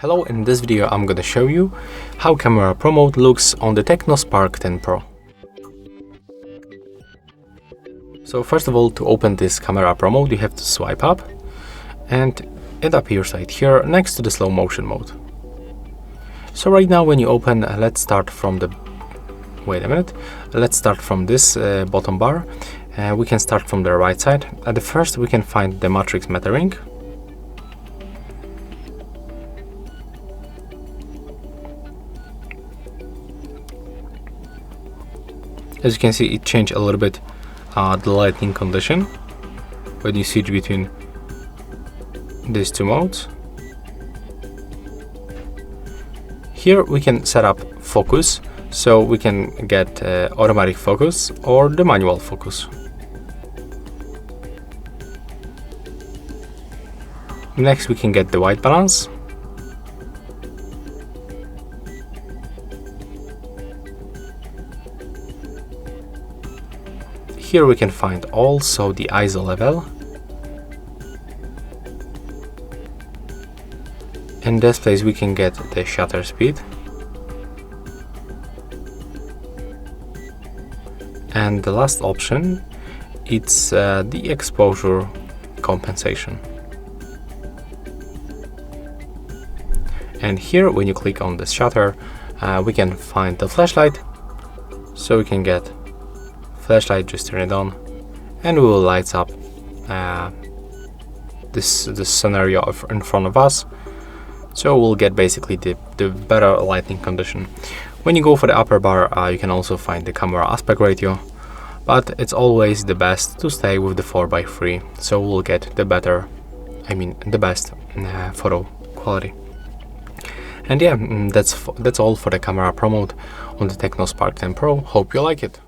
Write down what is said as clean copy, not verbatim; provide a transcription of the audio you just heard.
Hello, in this video I'm gonna show you how Camera Pro Mode looks on the TECNO Spark 10 Pro. So first of all, to open this Camera Pro Mode you have to swipe up and it appears right here next to the slow motion mode. So right now when you open, let's start from the let's start from this bottom bar. We can start from the right side. At the first we can find the matrix metering. As you can see, it changed a little bit the lighting condition when you switch between these two modes. Here we can set up focus, so we can get automatic focus or the manual focus. Next we can get the white balance. Here we can find also the ISO level. In this place we can get the shutter speed. And the last option, it's the exposure compensation. And here when you click on the shutter, we can find the flashlight. So we can get flashlight, just turn it on and it will light up this scenario in front of us. So we'll get basically the better lighting condition. When you go for the upper bar, you can also find the camera aspect ratio, but it's always the best to stay with the 4:3, so we'll get the best photo quality. And yeah, that's all for the Camera Pro Mode on the TECNO Spark 10 Pro. Hope you like it.